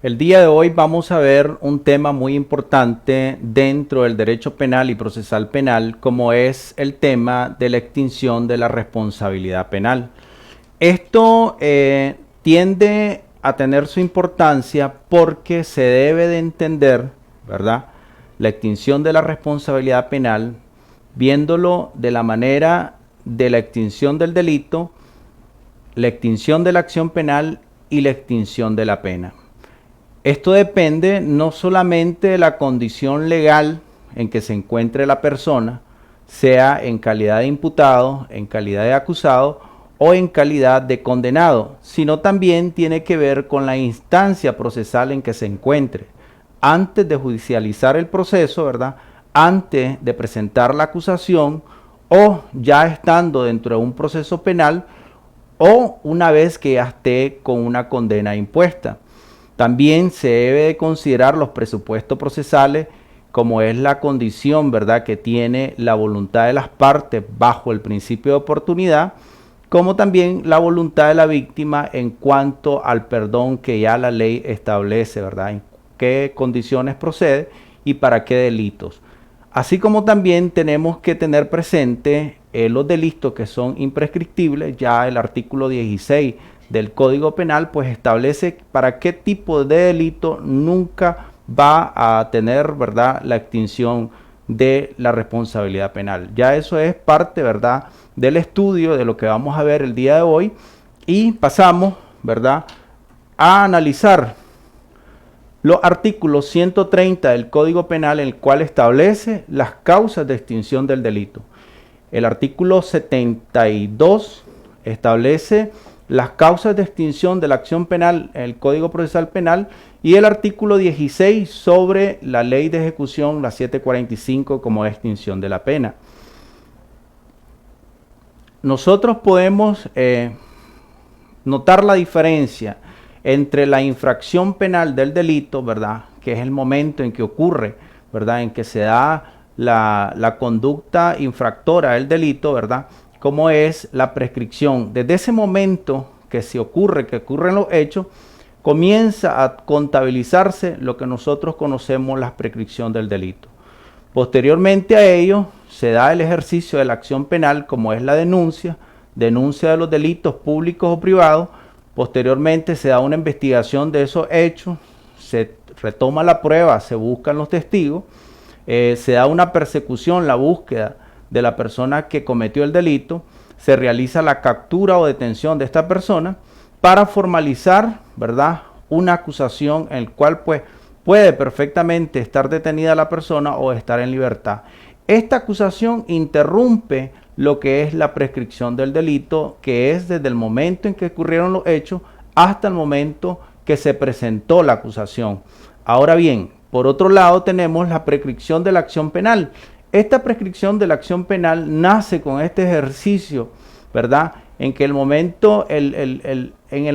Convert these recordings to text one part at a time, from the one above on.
El día de hoy vamos a ver un tema muy importante dentro del derecho penal y procesal penal, como es el tema de la extinción de la responsabilidad penal. Esto tiende a tener su importancia porque se debe de entender, ¿verdad?, la extinción de la responsabilidad penal viéndolo de la manera de la extinción del delito, la extinción de la acción penal y la extinción de la pena. Esto depende no solamente de la condición legal en que se encuentre la persona, sea en calidad de imputado, en calidad de acusado o en calidad de condenado, sino también tiene que ver con la instancia procesal en que se encuentre. Antes de judicializar el proceso, ¿verdad?, antes de presentar la acusación o ya estando dentro de un proceso penal o una vez que ya esté con una condena impuesta. También se debe de considerar los presupuestos procesales, como es la condición, ¿verdad?, que tiene la voluntad de las partes bajo el principio de oportunidad, como también la voluntad de la víctima en cuanto al perdón que ya la ley establece, ¿verdad?, en qué condiciones procede y para qué delitos. Así como también tenemos que tener presente los delitos que son imprescriptibles. Ya el artículo 16 del Código Penal pues establece para qué tipo de delito nunca va a tener, ¿verdad?, la extinción de la responsabilidad penal. Ya eso es parte, ¿verdad?, del estudio de lo que vamos a ver el día de hoy, y pasamos, ¿verdad?, a analizar los artículos 130 del Código Penal, en el cual establece las causas de extinción del delito. El artículo 72 establece las causas de extinción de la acción penal en el Código Procesal Penal, y el artículo 16 sobre la ley de ejecución, la 745, como extinción de la pena. Nosotros podemos notar la diferencia entre la infracción penal del delito, ¿verdad?, que es el momento en que ocurre, ¿verdad?, en que se da la conducta infractora del delito, ¿verdad?, como es la prescripción. Desde ese momento que ocurren los hechos, comienza a contabilizarse lo que nosotros conocemos la prescripción del delito. Posteriormente a ello, se da el ejercicio de la acción penal, como es la denuncia de los delitos públicos o privados. Posteriormente se da una investigación de esos hechos, se retoma la prueba, se buscan los testigos, se da una persecución, la búsqueda de la persona que cometió el delito, se realiza la captura o detención de esta persona para formalizar, ¿verdad?, una acusación en el cual pues puede perfectamente estar detenida la persona o estar en libertad. Esta acusación interrumpe lo que es la prescripción del delito, que es desde el momento en que ocurrieron los hechos hasta el momento que se presentó la acusación. Ahora bien, por otro lado tenemos la prescripción de la acción penal. Esta prescripción de la acción penal nace con este ejercicio, ¿verdad?, en que en el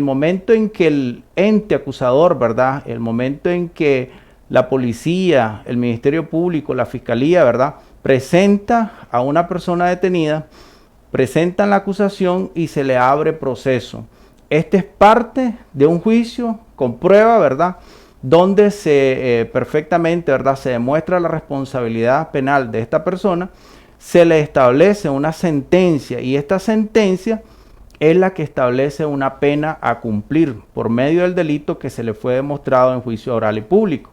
momento en que el ente acusador, ¿verdad?, el momento en que la policía, el Ministerio Público, la Fiscalía, ¿verdad?, presenta a una persona detenida, presentan la acusación y se le abre proceso. Este es parte de un juicio con prueba, ¿verdad?, donde perfectamente, ¿verdad?, se demuestra la responsabilidad penal de esta persona, se le establece una sentencia, y esta sentencia es la que establece una pena a cumplir por medio del delito que se le fue demostrado en juicio oral y público.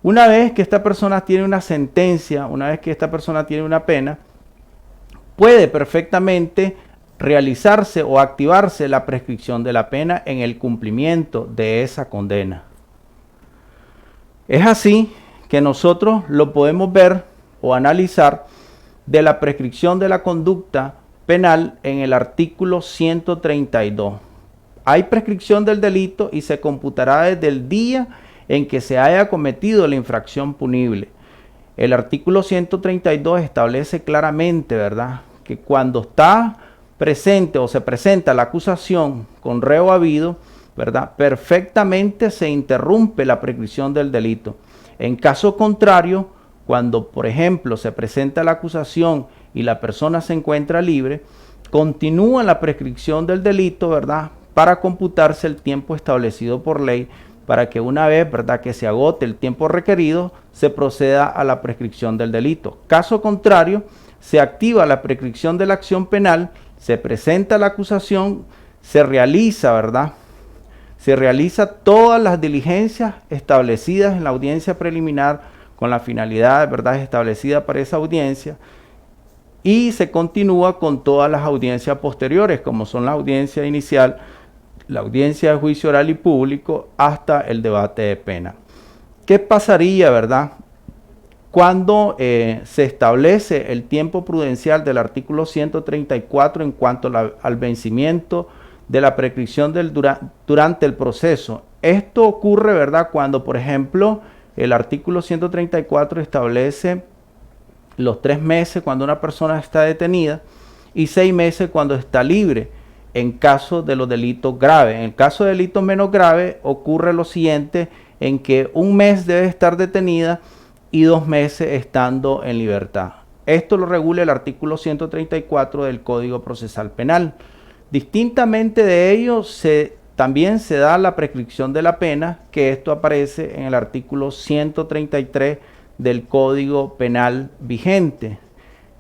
Una vez que esta persona tiene una sentencia, una vez que esta persona tiene una pena, puede perfectamente realizarse o activarse la prescripción de la pena en el cumplimiento de esa condena. Es así que nosotros lo podemos ver o analizar de la prescripción de la conducta penal en el artículo 132. Hay prescripción del delito y se computará desde el día en que se haya cometido la infracción punible. El artículo 132 establece claramente, ¿verdad?, que cuando está presente o se presenta la acusación con reo habido, ¿verdad?, perfectamente se interrumpe la prescripción del delito. En caso contrario, cuando, por ejemplo, se presenta la acusación y la persona se encuentra libre, continúa la prescripción del delito, ¿verdad?, para computarse el tiempo establecido por ley para que una vez, ¿verdad?, que se agote el tiempo requerido, se proceda a la prescripción del delito. Caso contrario, se activa la prescripción de la acción penal, se presenta la acusación, se realiza, ¿verdad?, se realiza todas las diligencias establecidas en la audiencia preliminar con la finalidad, ¿verdad?, establecida para esa audiencia, y se continúa con todas las audiencias posteriores, como son la audiencia inicial, la audiencia de juicio oral y público, hasta el debate de pena. ¿Qué pasaría, verdad?, cuando se establece el tiempo prudencial del artículo 134 en cuanto al vencimiento de la prescripción durante el proceso? Esto ocurre, ¿verdad?, cuando, por ejemplo, el artículo 134 establece los 3 meses cuando una persona está detenida y 6 meses cuando está libre en caso de los delitos graves. En el caso de delitos menos graves ocurre lo siguiente, en que 1 mes debe estar detenida y 2 meses estando en libertad. Esto lo regula el artículo 134 del Código Procesal Penal. Distintamente de ello, también se da la prescripción de la pena, que esto aparece en el artículo 133 del Código Penal vigente.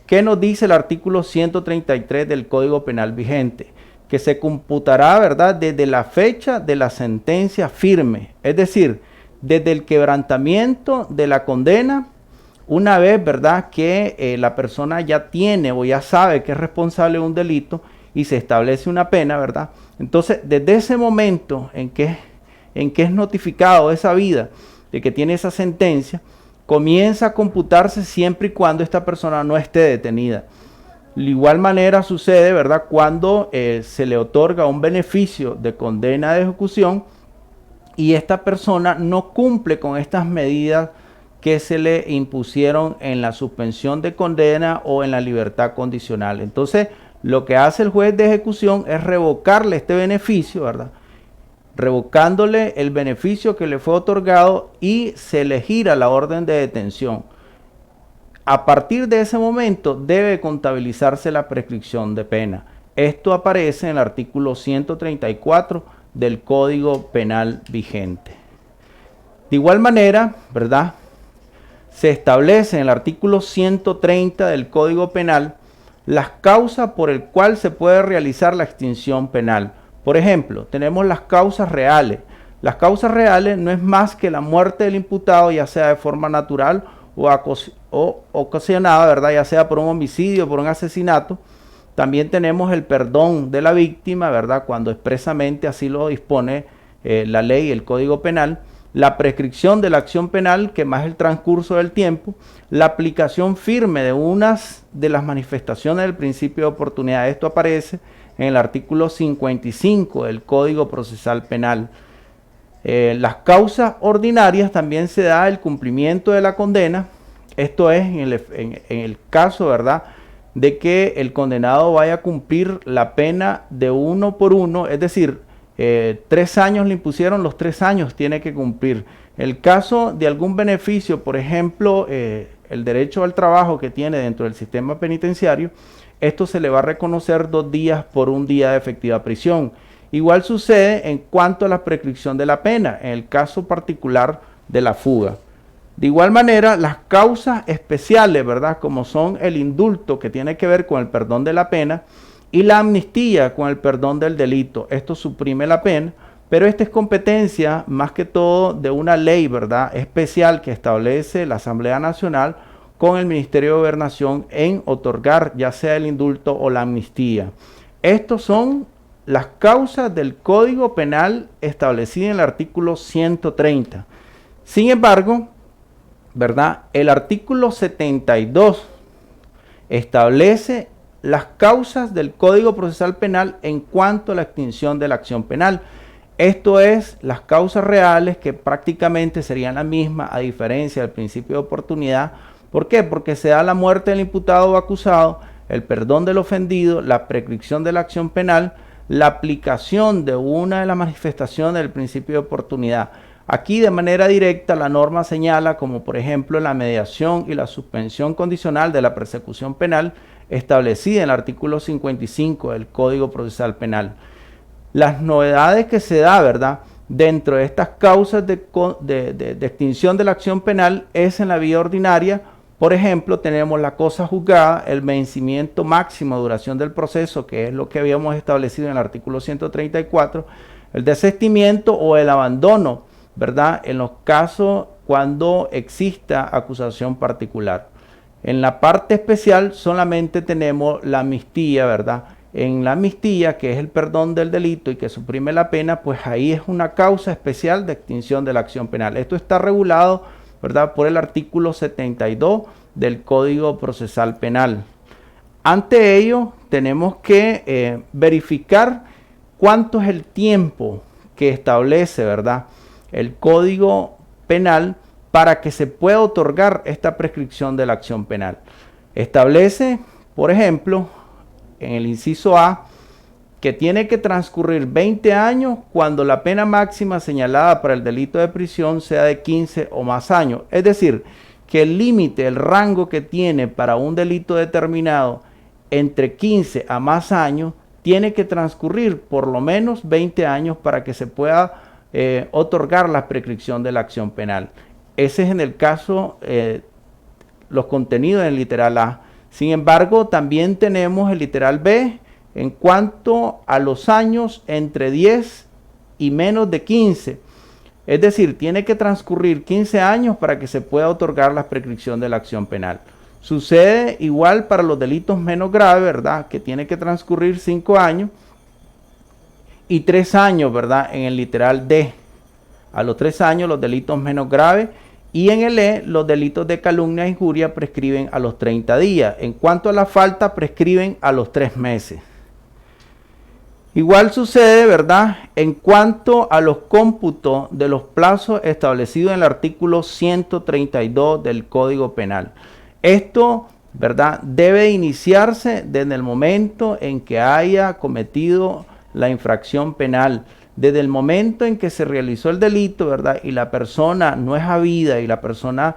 ¿Qué nos dice el artículo 133 del Código Penal vigente? Que se computará, ¿verdad?, desde la fecha de la sentencia firme, es decir, desde el quebrantamiento de la condena, una vez, ¿verdad?, que la persona ya tiene o ya sabe que es responsable de un delito y se establece una pena, ¿verdad? Entonces, desde ese momento en que es notificado esa vida de que tiene esa sentencia, comienza a computarse siempre y cuando esta persona no esté detenida. De igual manera sucede, ¿verdad?, cuando se le otorga un beneficio de condena de ejecución y esta persona no cumple con estas medidas que se le impusieron en la suspensión de condena o en la libertad condicional. Entonces, lo que hace el juez de ejecución es revocarle este beneficio, ¿verdad?, revocándole el beneficio que le fue otorgado, y se le gira la orden de detención. A partir de ese momento debe contabilizarse la prescripción de pena. Esto aparece en el artículo 134 del Código Penal vigente. De igual manera, ¿verdad?, se establece en el artículo 130 del Código Penal las causas por el cual se puede realizar la extinción penal. Por ejemplo, tenemos las causas reales. Las causas reales no es más que la muerte del imputado, ya sea de forma natural o ocasionada, ¿verdad?, ya sea por un homicidio, por un asesinato. También tenemos el perdón de la víctima, ¿verdad?, cuando expresamente así lo dispone la ley, el Código Penal. La prescripción de la acción penal, que más el transcurso del tiempo, la aplicación firme de unas de las manifestaciones del principio de oportunidad. Esto aparece en el artículo 55 del Código Procesal Penal. Las causas ordinarias también se da el cumplimiento de la condena. Esto es en el caso, ¿verdad?, de que el condenado vaya a cumplir la pena de 1 por 1, es decir, 3 años le impusieron, los 3 años tiene que cumplir. El caso de algún beneficio, por ejemplo, el derecho al trabajo que tiene dentro del sistema penitenciario, esto se le va a reconocer 2 días por 1 día de efectiva prisión. Igual sucede en cuanto a la prescripción de la pena, en el caso particular de la fuga. De igual manera, las causas especiales, ¿verdad?, como son el indulto, que tiene que ver con el perdón de la pena, y la amnistía, con el perdón del delito. Esto suprime la pena, pero esta es competencia más que todo de una ley, ¿verdad?, especial que establece la Asamblea Nacional con el Ministerio de Gobernación en otorgar ya sea el indulto o la amnistía. Estos son las causas del Código Penal establecidas en el artículo 130. Sin embargo, ¿verdad?, el artículo 72 establece las causas del Código Procesal Penal en cuanto a la extinción de la acción penal. Esto es, las causas reales, que prácticamente serían las mismas a diferencia del principio de oportunidad. ¿Por qué? Porque se da la muerte del imputado o acusado, el perdón del ofendido, la prescripción de la acción penal, la aplicación de una de las manifestaciones del principio de oportunidad. Aquí de manera directa la norma señala, como por ejemplo la mediación y la suspensión condicional de la persecución penal establecida en el artículo 55 del Código Procesal Penal. Las novedades que se da, ¿verdad?, dentro de estas causas de extinción de la acción penal es en la vía ordinaria. Por ejemplo, tenemos la cosa juzgada, el vencimiento máximo de duración del proceso, que es lo que habíamos establecido en el artículo 134, el desistimiento o el abandono, ¿verdad? En los casos cuando exista acusación particular. En la parte especial solamente tenemos la amnistía, ¿verdad? En la amnistía, que es el perdón del delito y que suprime la pena, pues ahí es una causa especial de extinción de la acción penal. Esto está regulado, ¿verdad?, por el artículo 72 del Código Procesal Penal. Ante ello, tenemos que verificar cuánto es el tiempo que establece, ¿verdad?, el Código Penal para que se pueda otorgar esta prescripción de la acción penal. Establece, por ejemplo, en el inciso A, que tiene que transcurrir 20 años cuando la pena máxima señalada para el delito de prisión sea de 15 o más años. Es decir, que el límite, el rango que tiene para un delito determinado entre 15 a más años, tiene que transcurrir por lo menos 20 años para que se pueda otorgar la prescripción de la acción penal. Ese es en el caso, los contenidos en el literal A. Sin embargo, también tenemos el literal B en cuanto a los años entre 10 y menos de 15. Es decir, tiene que transcurrir 15 años para que se pueda otorgar la prescripción de la acción penal. Sucede igual para los delitos menos graves, ¿verdad?, que tiene que transcurrir 5 años y 3 años, ¿verdad?, en el literal D. A los 3 años los delitos menos graves. Y en el E, los delitos de calumnia e injuria prescriben a los 30 días. En cuanto a la falta, prescriben a los 3 meses. Igual sucede, ¿verdad?, en cuanto a los cómputos de los plazos establecidos en el artículo 132 del Código Penal. Esto, ¿verdad?, debe iniciarse desde el momento en que haya cometido la infracción penal. Desde el momento en que se realizó el delito, ¿verdad?, y la persona no es habida y la persona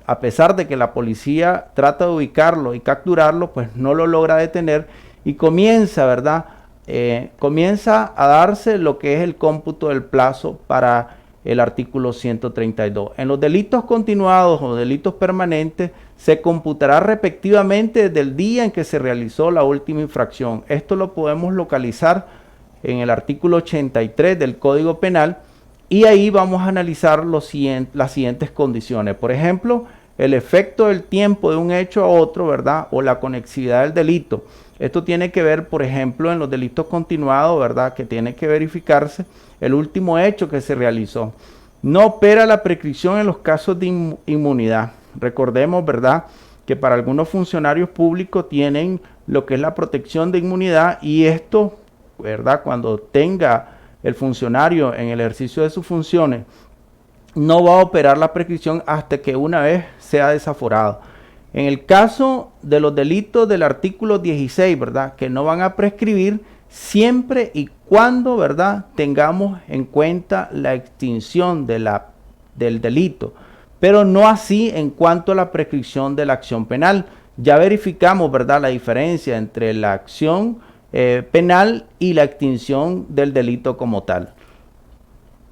a pesar de que la policía trata de ubicarlo y capturarlo, pues no lo logra detener y comienza, ¿verdad?, comienza a darse lo que es el cómputo del plazo para el artículo 132. En los delitos continuados o delitos permanentes se computará respectivamente desde el día en que se realizó la última infracción. Esto lo podemos localizar en el artículo 83 del Código Penal, y ahí vamos a analizar las siguientes condiciones. Por ejemplo, el efecto del tiempo de un hecho a otro, ¿verdad?, o la conexidad del delito. Esto tiene que ver, por ejemplo, en los delitos continuados, ¿verdad?, que tiene que verificarse el último hecho que se realizó. No opera la prescripción en los casos de inmunidad. Recordemos, ¿verdad?, que para algunos funcionarios públicos tienen lo que es la protección de inmunidad, y esto, ¿verdad?, cuando tenga el funcionario en el ejercicio de sus funciones, no va a operar la prescripción hasta que una vez sea desaforado. En el caso de los delitos del artículo 16, ¿verdad?, que no van a prescribir siempre y cuando, ¿verdad?, tengamos en cuenta la extinción del delito, pero no así en cuanto a la prescripción de la acción penal. Ya verificamos, ¿verdad?, la diferencia entre la acción penal y la extinción del delito como tal.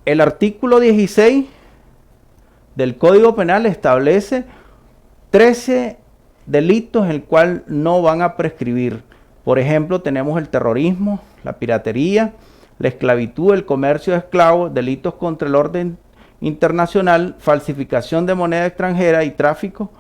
El artículo 16 del Código Penal establece 13 delitos en el cual no van a prescribir. Por ejemplo, tenemos el terrorismo, la piratería, la esclavitud, el comercio de esclavos, delitos contra el orden internacional, falsificación de moneda extranjera y tráfico.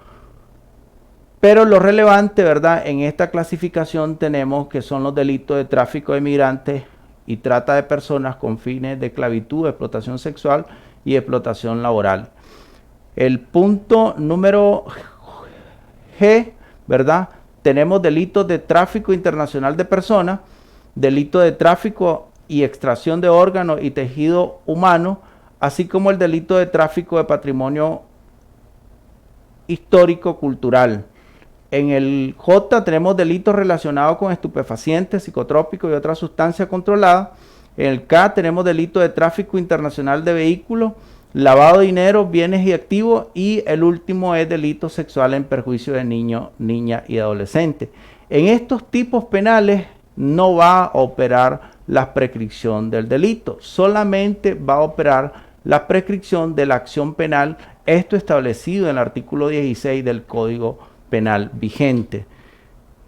Pero lo relevante, ¿verdad?, en esta clasificación tenemos que son los delitos de tráfico de migrantes y trata de personas con fines de esclavitud, explotación sexual y explotación laboral. El punto número G, ¿verdad?, tenemos delitos de tráfico internacional de personas, delito de tráfico y extracción de órganos y tejido humano, así como el delito de tráfico de patrimonio histórico-cultural. En el J tenemos delitos relacionados con estupefacientes, psicotrópicos y otras sustancias controladas. En el K tenemos delitos de tráfico internacional de vehículos, lavado de dinero, bienes y activos, y el último es delito sexual en perjuicio de niños, niñas y adolescentes. En estos tipos penales no va a operar la prescripción del delito. Solamente va a operar la prescripción de la acción penal, esto establecido en el artículo 16 del Código Penal vigente.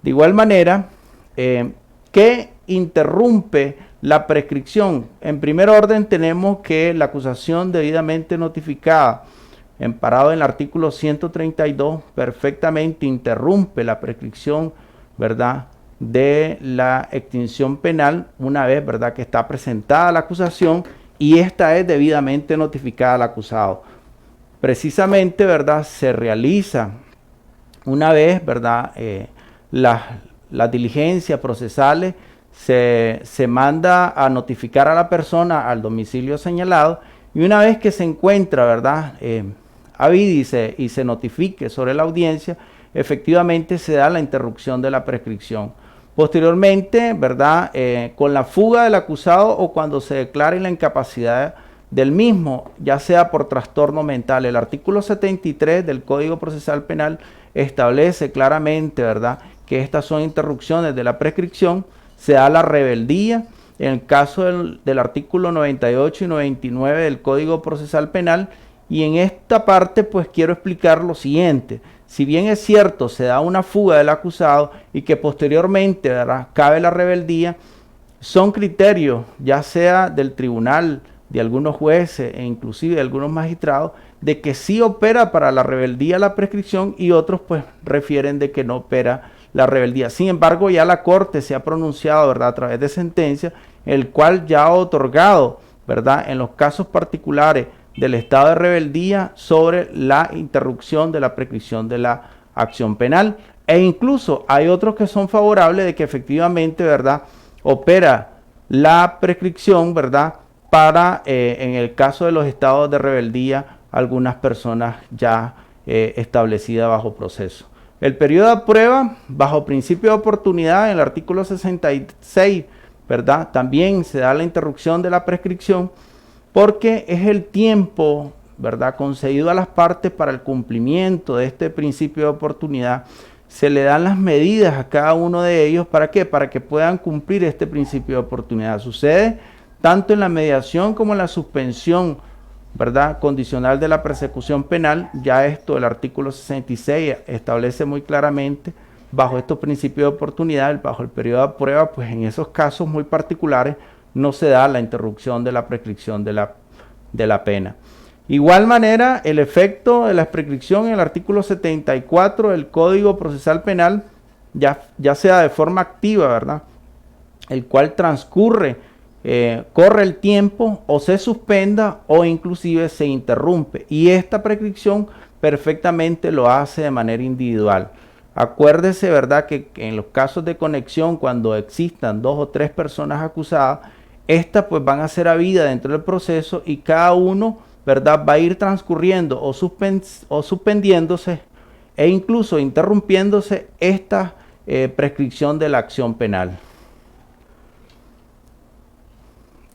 De igual manera, ¿qué interrumpe la prescripción? En primer orden tenemos que la acusación debidamente notificada, amparado en el artículo 132, perfectamente interrumpe la prescripción, ¿verdad?, de la extinción penal una vez, ¿verdad?, que está presentada la acusación y esta es debidamente notificada al acusado. Precisamente, ¿verdad?, se realiza una vez, ¿verdad?, las diligencias procesales, se manda a notificar a la persona al domicilio señalado y una vez que se encuentra, ¿verdad?, avide y se notifique sobre la audiencia, efectivamente se da la interrupción de la prescripción. Posteriormente, ¿verdad?, con la fuga del acusado o cuando se declare la incapacidad del mismo, ya sea por trastorno mental. El artículo 73 del Código Procesal Penal establece claramente, ¿verdad?, que estas son interrupciones de la prescripción. Se da la rebeldía en el caso del artículo 98 y 99 del Código Procesal Penal. Y en esta parte pues quiero explicar lo siguiente. Si bien es cierto, se da una fuga del acusado y que posteriormente, ¿verdad?, cabe la rebeldía, son criterios ya sea del tribunal, de algunos jueces e inclusive de algunos magistrados, de que sí opera para la rebeldía la prescripción y otros pues refieren de que no opera la rebeldía. Sin embargo, ya la Corte se ha pronunciado, ¿verdad?, a través de sentencia, el cual ya ha otorgado, ¿verdad?, en los casos particulares del estado de rebeldía sobre la interrupción de la prescripción de la acción penal. E incluso hay otros que son favorables de que efectivamente, ¿verdad?, opera la prescripción, ¿verdad?, para, en el caso de los estados de rebeldía, algunas personas ya establecidas bajo proceso. El periodo de prueba, bajo principio de oportunidad, en el artículo 66, ¿verdad?, también se da la interrupción de la prescripción porque es el tiempo, ¿verdad?, concedido a las partes para el cumplimiento de este principio de oportunidad. Se le dan las medidas a cada uno de ellos, ¿para qué? Para que puedan cumplir este principio de oportunidad. Sucede tanto en la mediación como en la suspensión, ¿verdad?, condicional de la persecución penal. Ya esto, el artículo 66 establece muy claramente, bajo estos principios de oportunidad, bajo el periodo de prueba, pues en esos casos muy particulares no se da la interrupción de la prescripción de la pena. Igual manera, el efecto de la prescripción en el artículo 74 del Código Procesal Penal, ya sea de forma activa, ¿verdad?, el cual transcurre, corre el tiempo o se suspenda o inclusive se interrumpe. Y esta prescripción perfectamente lo hace de manera individual. Acuérdese, ¿verdad?, que en los casos de conexión, cuando existan 2 o 3 personas acusadas, estas pues van a ser habidas dentro del proceso y cada uno, ¿verdad?, va a ir transcurriendo o suspendiéndose e incluso interrumpiéndose esta prescripción de la acción penal.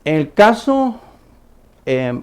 En el caso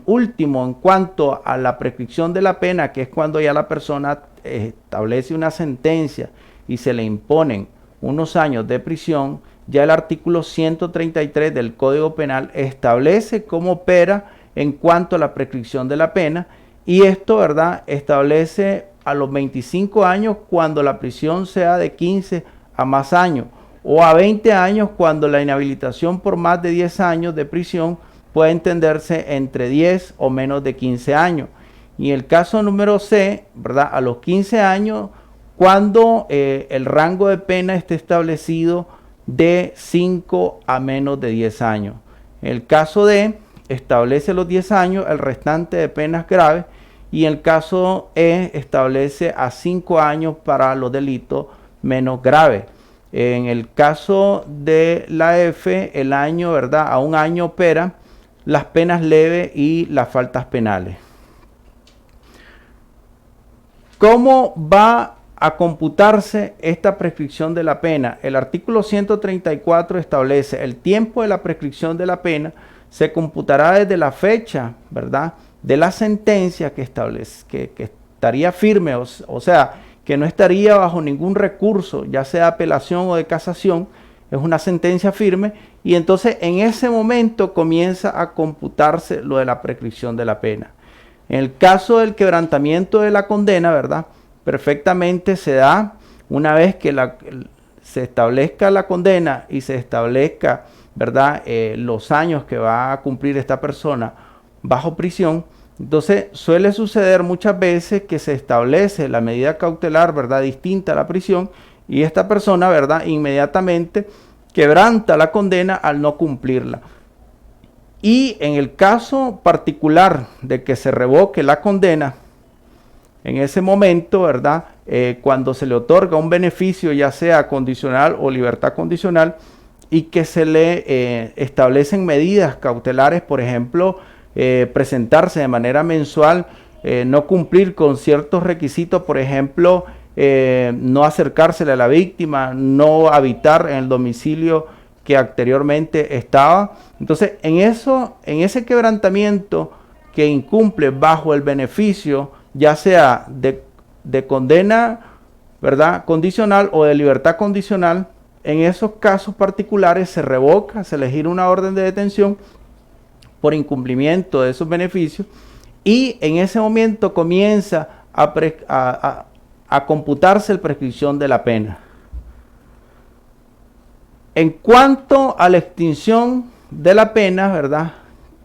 último, en cuanto a la prescripción de la pena, que es cuando ya la persona establece una sentencia y se le imponen unos años de prisión, ya el artículo 133 del Código Penal establece cómo opera en cuanto a la prescripción de la pena y esto, ¿verdad?, establece a los 25 años cuando la prisión sea de 15 a más años o a 20 años cuando la inhabilitación por más de 10 años de prisión puede entenderse entre 10 o menos de 15 años. Y el caso número C, ¿verdad?, a los 15 años cuando el rango de pena esté establecido de 5 a menos de 10 años. En el caso D, establece los 10 años, el restante de penas graves, y en el caso E, establece a 5 años para los delitos menos graves. En el caso de la F, el año, ¿verdad?, a 1 año opera las penas leves y las faltas penales. ¿Cómo va a computarse esta prescripción de la pena? El artículo 134 establece el tiempo de la prescripción de la pena se computará desde la fecha, ¿verdad?, de la sentencia que establece, que estaría firme, o sea, que no estaría bajo ningún recurso, ya sea de apelación o de casación, es una sentencia firme, y entonces en ese momento comienza a computarse lo de la prescripción de la pena. En el caso del quebrantamiento de la condena, ¿verdad? Perfectamente se da una vez que se establezca la condena y se establezca, ¿verdad? Los años que va a cumplir esta persona bajo prisión. Entonces suele suceder muchas veces que se establece la medida cautelar, ¿verdad? Distinta a la prisión, y esta persona, ¿verdad? Inmediatamente quebranta la condena al no cumplirla. Y en el caso particular de que se revoque la condena, en ese momento, ¿verdad? Cuando se le otorga un beneficio, ya sea condicional o libertad condicional, y que se le establecen medidas cautelares, por ejemplo, presentarse de manera mensual, no cumplir con ciertos requisitos, por ejemplo, no acercársele a la víctima, no habitar en el domicilio que anteriormente estaba. Entonces, en ese quebrantamiento que incumple bajo el beneficio, ya sea de condena, ¿verdad?, condicional o de libertad condicional, en esos casos particulares se revoca, se le gira una orden de detención por incumplimiento de esos beneficios, y en ese momento comienza a computarse la prescripción de la pena. En cuanto a la extinción de la pena, ¿verdad?,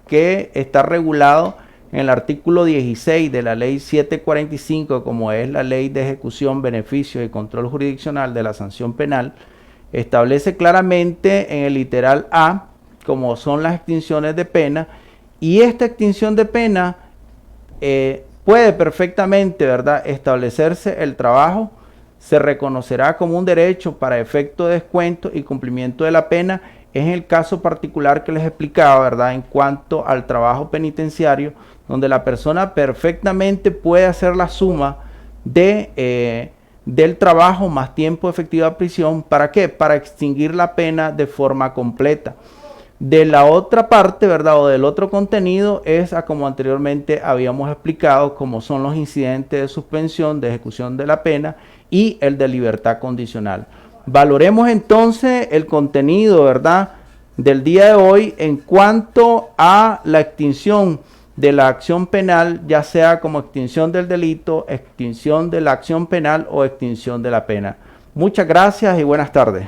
que está regulado en el artículo 16 de la ley 745, como es la ley de ejecución, beneficio y control jurisdiccional de la sanción penal, establece claramente en el literal A como son las extinciones de pena, y esta extinción de pena puede perfectamente, ¿verdad?, establecerse el trabajo, se reconocerá como un derecho para efecto de descuento y cumplimiento de la pena. Es en el caso particular que les explicaba, ¿verdad?, en cuanto al trabajo penitenciario, donde la persona perfectamente puede hacer la suma del trabajo más tiempo efectivo de prisión. ¿Para qué? Para extinguir la pena de forma completa. De la otra parte, ¿verdad?, o del otro contenido es como anteriormente habíamos explicado, como son los incidentes de suspensión, de ejecución de la pena y el de libertad condicional. Valoremos entonces el contenido, ¿verdad?, del día de hoy en cuanto a la extinción de la acción penal, ya sea como extinción del delito, extinción de la acción penal o extinción de la pena. Muchas gracias y buenas tardes.